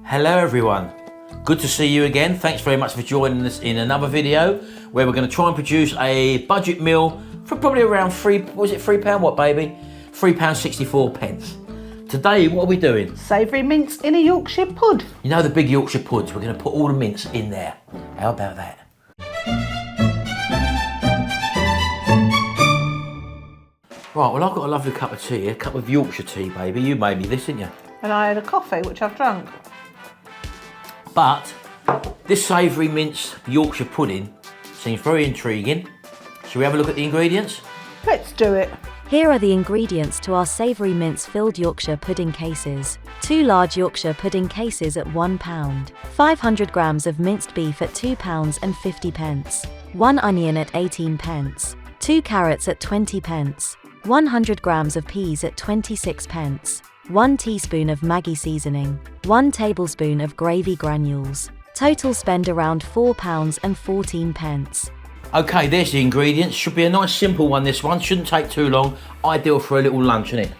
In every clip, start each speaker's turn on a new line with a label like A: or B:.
A: Hello everyone, good to see you again. Thanks very much for joining us in another video where we're going to try and produce a budget meal for probably around £3 what baby? £3.64 pence. Today what are we doing?
B: Savoury mince in a Yorkshire pud.
A: You know the big Yorkshire puds, we're going to put all the mince in there. How about that? Right, well I've got a lovely cup of tea, a cup of Yorkshire tea baby. You made me this, didn't you?
B: And I had a coffee, which I've drunk.
A: But this savoury mince Yorkshire pudding seems very intriguing. Shall we have a look at the ingredients?
B: Let's do it.
C: Here are the ingredients to our savoury mince filled Yorkshire pudding cases. 2 large Yorkshire pudding cases at £1, 500 grams of minced beef at £2.50, 1 onion at 18 pence, 2 carrots at 20 pence, 100 grams of peas at 26 pence, 1 teaspoon of Maggi seasoning, 1 tablespoon of gravy granules. Total spend around £4.14.
A: Okay, there's the ingredients. Should be a nice simple one, this one. Shouldn't take too long. Ideal for a little lunch, isn't it?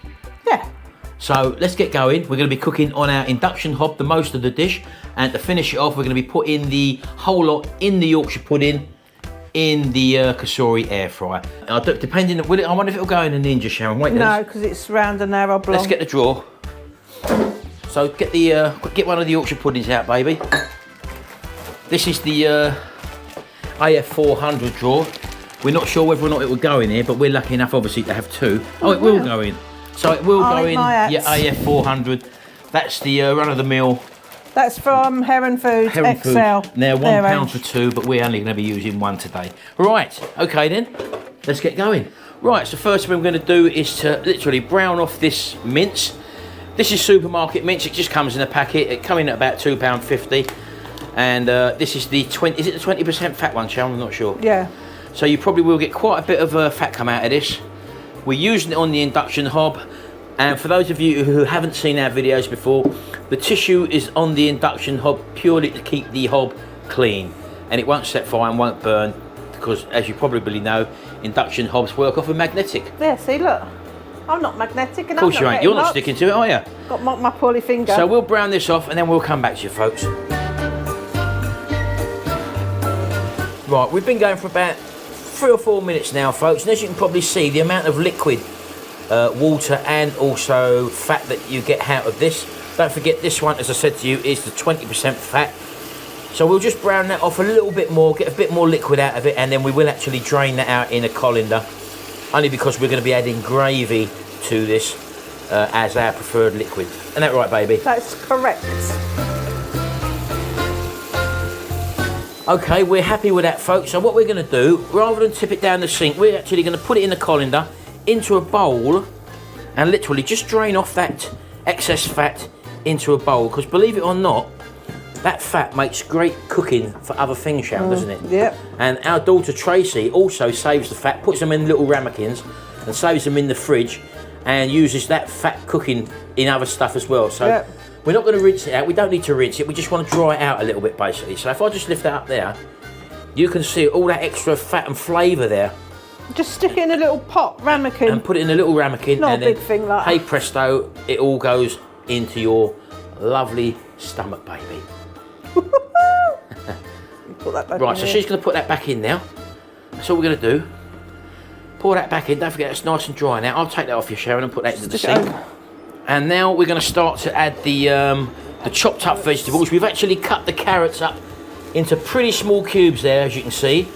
B: Yeah.
A: So let's get going. We're going to be cooking on our induction hob the most of the dish. And to finish it off, we're going to be putting the whole lot in the Yorkshire pudding in the Kasori air fryer. Depending, I wonder if it'll go in a Ninja, Sharon. Wait,
B: no, because it's round and narrow oblong.
A: Let's get the drawer. So get one of the Yorkshire puddings out, baby. This is the AF400 drawer. We're not sure whether or not it will go in here, but we're lucky enough, obviously, to have 2. Oh, it will go in. So it will go in your AF400. That's the run-of-the-mill.
B: That's from Heron Foods XL.
A: Now £1 for 2, but we're only going to be using 1 today. Right, okay then, let's get going. Right, so first thing we're going to do is to literally brown off this mince. This is supermarket mince, it just comes in a packet. It comes in at about £2.50. And this is the 20, is it the 20% fat one, Sharon? I'm not sure.
B: Yeah.
A: So you probably will get quite a bit of fat come out of this. We're using it on the induction hob. And for those of you who haven't seen our videos before, the tissue is on the induction hob purely to keep the hob clean. And it won't set fire and won't burn because, as you probably know, induction hobs work off a magnetic.
B: Yeah, see, look. I'm not magnetic. And
A: of course you ain't. You're not sticking to it, are you?
B: Got my poorly finger.
A: So we'll brown this off and then we'll come back to you, folks. Right, we've been going for about 3 or 4 minutes now, folks. And as you can probably see, the amount of liquid water and also fat that you get out of this. Don't forget this one, as I said to you, is the 20% fat. So we'll just brown that off a little bit more, get a bit more liquid out of it, and then we will actually drain that out in a colander, only because we're going to be adding gravy to this as our preferred liquid. Isn't that right, baby?
B: That's correct.
A: Okay, we're happy with that, folks. So what we're going to do, rather than tip it down the sink, we're actually going to put it in the colander into a bowl and literally just drain off that excess fat into a bowl, because believe it or not, that fat makes great cooking for other things, Sharon, doesn't it?
B: Yep. And
A: our daughter Tracy also saves the fat, puts them in little ramekins and saves them in the fridge and uses that fat cooking in other stuff as well. So we're not going to rinse it out. We don't need to rinse it. We just want to dry it out a little bit, basically. So if I just lift that up there, you can see all that extra fat and flavour there.
B: just stick it in a little pot, ramekin.
A: And put it in a little ramekin.
B: Not
A: and
B: a big thing like that.
A: Hey presto, it all goes into your lovely stomach, baby.
B: Put that back
A: right,
B: in
A: so
B: here.
A: she's going to put that back in now. That's all we're going to do. Pour that back in. Don't forget it's nice and dry now. I'll take that off you, Sharon, and put that into the sink. And now we're going to start to add the chopped up vegetables. We've actually cut the carrots up into pretty small cubes there, as you can see,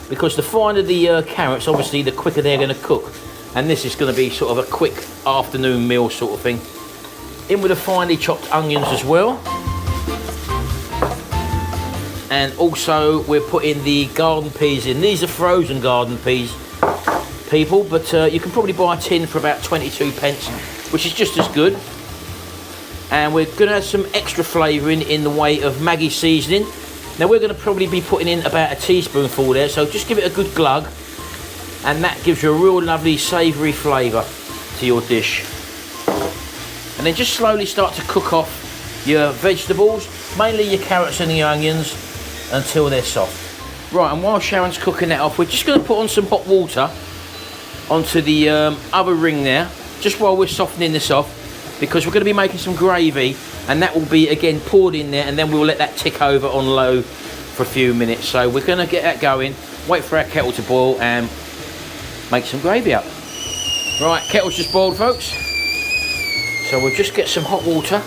A: because the finer the carrots, obviously, the quicker they're going to cook. And this is going to be sort of a quick afternoon meal sort of thing. In with the finely chopped onions as well. And also we're putting the garden peas in. These are frozen garden peas, people, but you can probably buy a tin for about 22 pence, which is just as good. And we're going to add some extra flavouring in the way of Maggi seasoning. Now we're going to probably be putting in about a teaspoonful there, so just give it a good glug, and that gives you a real lovely savoury flavour to your dish. And then just slowly start to cook off your vegetables, mainly your carrots and the onions, until they're soft. Right, and while Sharon's cooking that off, we're just going to put on some hot water onto the other ring there, just while we're softening this off, because we're going to be making some gravy and that will be again poured in there, and then we'll let that tick over on low for a few minutes. So we're going to get that going, wait for our kettle to boil and make some gravy up. Right, kettle's just boiled, folks, so we'll just get some hot water,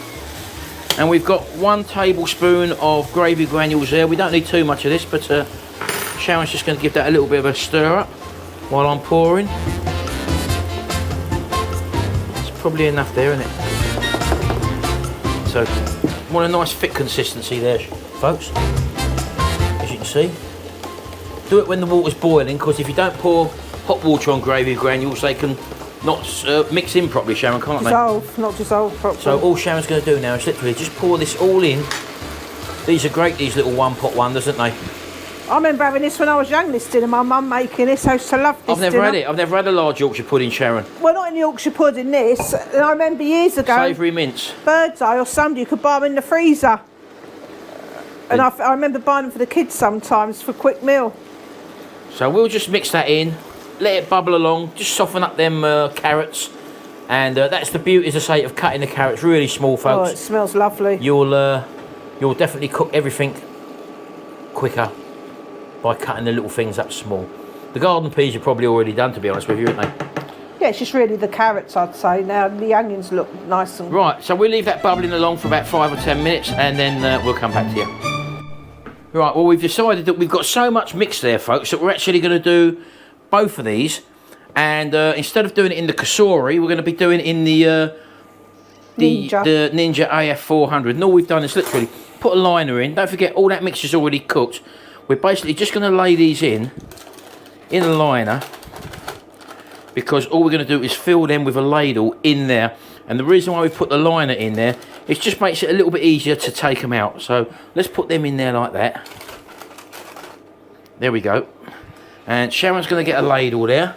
A: and we've got 1 tablespoon of gravy granules there. We don't need too much of this, but Sharon's just going to give that a little bit of a stir up while I'm pouring. It's probably enough there, isn't it? So, want a nice thick consistency there, folks, as you can see. Do it when the water's boiling, because if you don't pour hot water on gravy granules, they can not mix in properly, Sharon, can't
B: Dissolve, not dissolve properly.
A: So all Sharon's going to do now is literally just pour this all in. These are great, these little one-pot wonders, aren't they?
B: I remember having this when I was young, this dinner. My mum making this. I used to love this
A: I've never had it. I've never had a large Yorkshire pudding, Sharon.
B: Well, not in Yorkshire pudding, this. And I remember years ago,
A: Savoury Mince.
B: Birds Eye or Sunday, you could buy them in the freezer. And I remember buying them for the kids sometimes for a quick meal.
A: So we'll just mix that in, let it bubble along, just soften up them carrots. And that's the beauty, as I say, of cutting the carrots really small, folks.
B: Oh, it smells lovely.
A: You'll definitely cook everything quicker by cutting the little things up small. The garden peas are probably already done, to be honest with you, aren't they? Yeah,
B: it's just really the carrots, I'd say. Now the onions look nice and...
A: Right, so we'll leave that bubbling along for about 5 or 10 minutes, and then we'll come back to you. Right, well, we've decided that we've got so much mix there, folks, that we're actually going to do both of these. And instead of doing it in the Kasori, we're going to be doing it in the Ninja AF400. And all we've done is literally put a liner in. Don't forget, all that mixture's already cooked. We're basically just going to lay these in a liner, because all we're going to do is fill them with a ladle in there. And the reason why we put the liner in there, it just makes it a little bit easier to take them out. So let's put them in there like that. There we go. And Sharon's going to get a ladle there.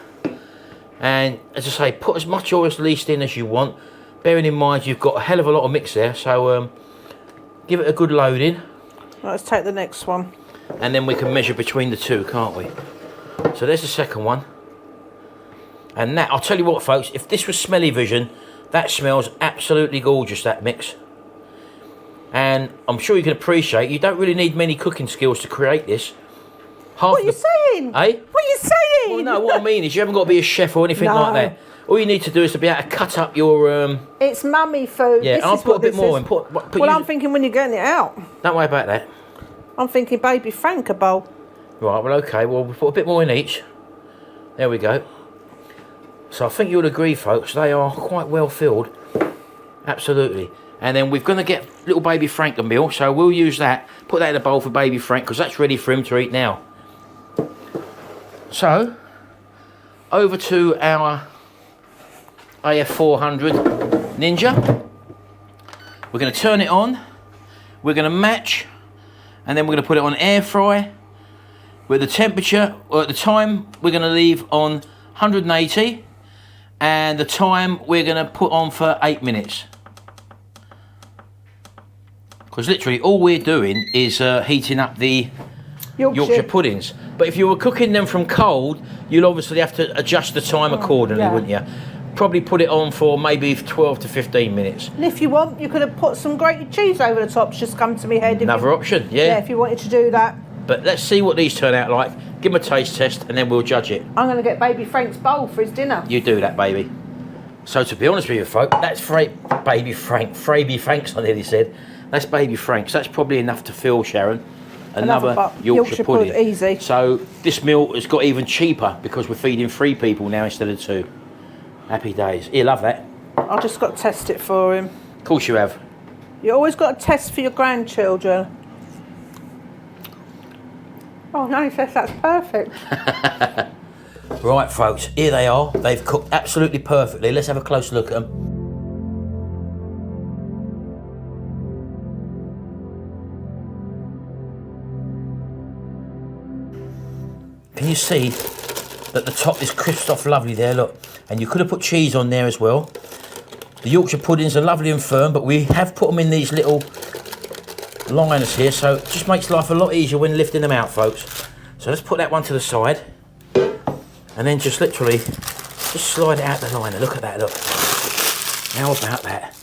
A: And as I say, put as much or as least in as you want. Bearing in mind you've got a hell of a lot of mix there. So give it a good loading.
B: Right, let's take the next one.
A: And then we can measure between the two, can't we? So there's the second one. And that, I'll tell you what, folks, if this was smelly vision, that smells absolutely gorgeous, that mix. And I'm sure you can appreciate, you don't really need many cooking skills to create this.
B: What are you saying?
A: Eh?
B: What are you saying?
A: Well, no, what I mean is you haven't got to be a chef or anything like that. All you need to do is to be able to cut up your...
B: It's mummy food.
A: Yeah, I'll put a bit more in.
B: Well, I'm thinking when you're getting it out.
A: Don't worry about that.
B: I'm thinking baby Frank a bowl.
A: Right, well, okay, well, we'll put a bit more in each. There we go. So I think you'll agree, folks, they are quite well filled. Absolutely. And then we're going to get little baby Frank a meal, so we'll use that. Put that in a bowl for baby Frank, because that's ready for him to eat now. So, over to our AF400 Ninja. We're going to turn it on. We're going to match. And then we're going to put it on air fry. With the temperature, or at the time, we're going to leave on 180. And the time we're going to put on for 8 minutes. Because literally all we're doing is heating up the Yorkshire puddings. But if you were cooking them from cold, you'll obviously have to adjust the time accordingly, wouldn't you? Probably put it on for maybe 12 to 15 minutes.
B: And if you want, you could have put some grated cheese over the top. It's just come to me head.
A: Another option, yeah.
B: Yeah, if you wanted to do that.
A: But let's see what these turn out like. Give them a taste test and then we'll judge it.
B: I'm going to get baby Frank's bowl for his dinner.
A: You do that, baby. So to be honest with you, folk, that's baby Frank. Fraby Franks, I nearly said. That's baby Frank's. That's probably enough to fill, Sharon. Another Yorkshire pudding.
B: Easy.
A: So this meal has got even cheaper because we're feeding 3 people now instead of 2. Happy days. He'll love that.
B: I've just got to test it for him.
A: Of course you have.
B: You always got to test for your grandchildren. Oh, no, that's perfect.
A: Right, folks, here they are. They've cooked absolutely perfectly. Let's have a close look at them. Can you see that the top is crisped off lovely there? Look, and you could have put cheese on there as well. The Yorkshire puddings are lovely and firm, but we have put them in these little liners here, so it just makes life a lot easier when lifting them out, folks. So let's put that one to the side, and then just literally just slide it out the liner. Look at that, look. How about that?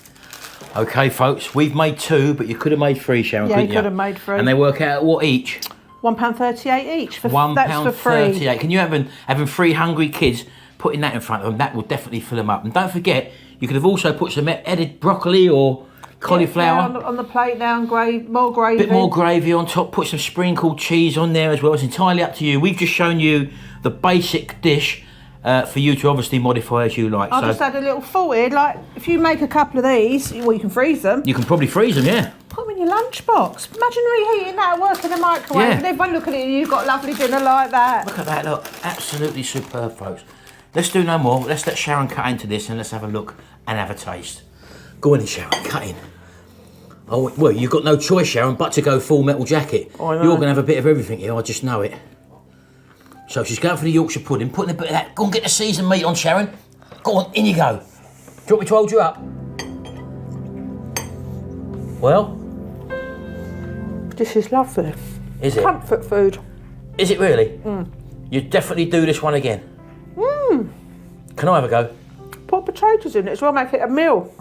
A: Okay, folks, we've made 2, but you could have made 3, Sharon,
B: Yeah,
A: couldn't
B: you could have made 3.
A: And they work out at what each?
B: £1.38 each.
A: £1.38.
B: That's for free.
A: Can you having 3 hungry kids, putting that in front of them, that will definitely fill them up. And don't forget, you could have also put some edited broccoli or cauliflower.
B: Yeah, on the plate now, and more gravy.
A: Bit more gravy on top, put some sprinkled cheese on there as well. It's entirely up to you. We've just shown you the basic dish for you to obviously modify as you like.
B: I just had a little thought here, like if you make a couple of these, well, you can freeze them.
A: You can probably freeze them, yeah.
B: Put them in your lunchbox. Imagine reheating that at work in the microwave,
A: Yeah.
B: and everyone looking at you, you've got a lovely dinner like that.
A: Look at that, look. Absolutely superb, folks. Let's do no more. Let's let Sharon cut into this and let's have a look and have a taste. Go on in, Sharon, cut in. Oh, well, you've got no choice, Sharon, but to go full metal jacket.
B: I know.
A: You're going to have a bit of everything here, I just know it. So she's going for the Yorkshire pudding, putting a bit of that. Go and get the seasoned meat on, Sharon. Go on, in you go. Do you want me to hold you up? Well?
B: This is lovely.
A: Is it?
B: Comfort food.
A: Is it really? You'd definitely do this one again. Can I have a go?
B: Put potatoes in it as well, make it a meal.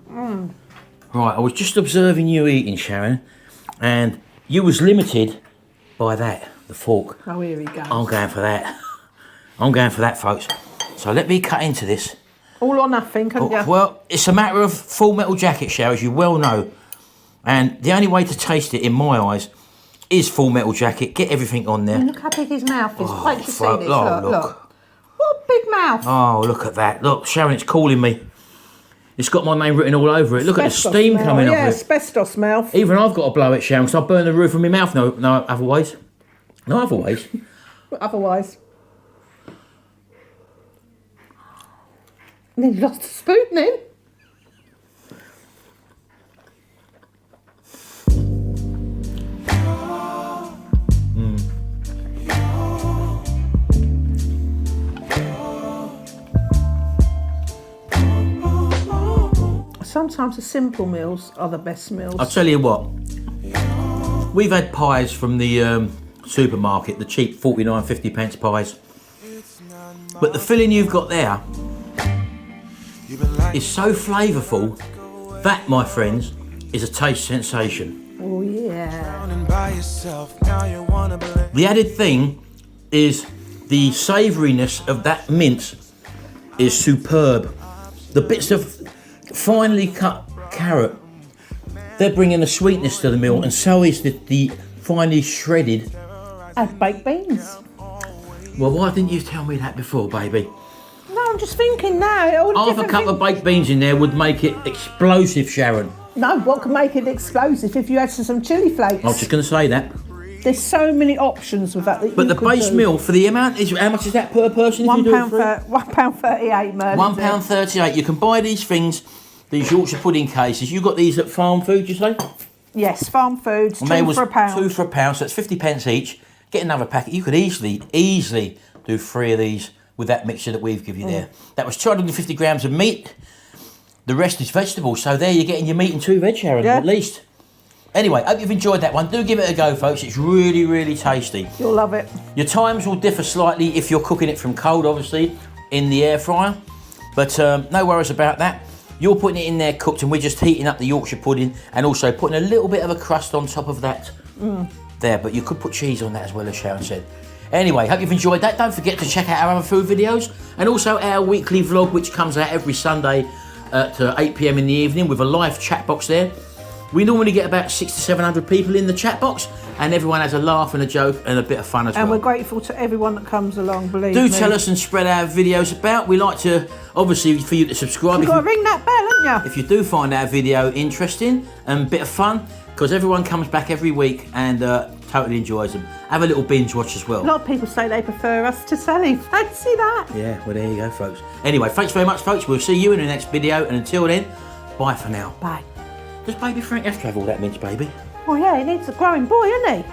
A: Right, I was just observing you eating, Sharon, and you was limited by that, the fork.
B: Oh, here we go.
A: I'm going for that. I'm going for that, folks. So let me cut into this.
B: All or nothing, couldn't you?
A: Well, it's a matter of full metal jacket, Sharon, as you well know. And the only way to taste it, in my eyes, is full metal jacket. Get everything on there.
B: Look how big his mouth is. Wait till you see
A: fuck,
B: this.
A: look.
B: What a big mouth.
A: Oh, look at that. Look, Sharon, it's calling me. It's got my name written all over it. Look
B: Asbestos
A: at the steam
B: smell.
A: coming off
B: Yeah,
A: it.
B: asbestos mouth.
A: Even I've got to blow it, Sharon, because I burn the roof of my mouth. No other ways. No other ways.
B: Otherwise. And then you lost a spoon then. Sometimes the simple meals are the best meals.
A: I'll tell you what. We've had pies from the supermarket, the cheap 49, 50 pence pies. But the filling you've got there is so flavourful. That, my friends, is a taste sensation.
B: Oh yeah.
A: The added thing is the savouriness of that mince is superb. The bits of finely cut carrot, they're bringing the sweetness to the meal, and so is the finely shredded.
B: And baked beans.
A: Well, why didn't you tell me that before, baby?
B: No, I'm just thinking now. All the
A: Half a
B: different
A: cup of baked beans in there would make it explosive, Sharon.
B: No, what can make it explosive if you add some chilli flakes?
A: I was just going to say that.
B: There's so many options with that.
A: But the base meal for the amount is, how much is that per person? If you do it for
B: £1.38, Merlin.
A: £1.38. You can buy these things, these Yorkshire pudding cases. You got these at Farm Food, you say?
B: Yes, Farm Foods,
A: And they
B: two
A: was
B: for £1.
A: 2 for £1, so it's 50 pence each. Get another packet. You could easily do 3 of these with that mixture that we've given you there. That was 250 grams of meat. The rest is vegetables. So there you're getting your meat and 2 veg, Sharon,
B: Yeah.
A: at least. Anyway, hope you've enjoyed that one. Do give it a go, folks. It's really, really tasty.
B: You'll love it.
A: Your times will differ slightly if you're cooking it from cold, obviously, in the air fryer. But no worries about that. You're putting it in there cooked, and we're just heating up the Yorkshire pudding and also putting a little bit of a crust on top of that there. But you could put cheese on that as well, as Sharon said. Anyway, hope you've enjoyed that. Don't forget to check out our other food videos and also our weekly vlog, which comes out every Sunday at 8 PM in the evening with a live chat box there. We normally get about 600 to 700 people in the chat box, and everyone has a laugh and a joke and a bit of fun as well.
B: And we're grateful to everyone that comes along, believe me.
A: Do tell us and spread our videos about. We like to, obviously, for you to subscribe.
B: You've got to ring that bell, haven't you?
A: If you do find our video interesting and a bit of fun, because everyone comes back every week and totally enjoys them. Have a little binge watch as well.
B: A lot of people say they prefer us to Sally. Fancy that.
A: Yeah, well, there you go, folks. Anyway, thanks very much, folks. We'll see you in the next video, and until then, bye for now.
B: Bye.
A: Does baby Frank have to have all that mince, baby?
B: Oh yeah, he needs a growing boy, isn't he?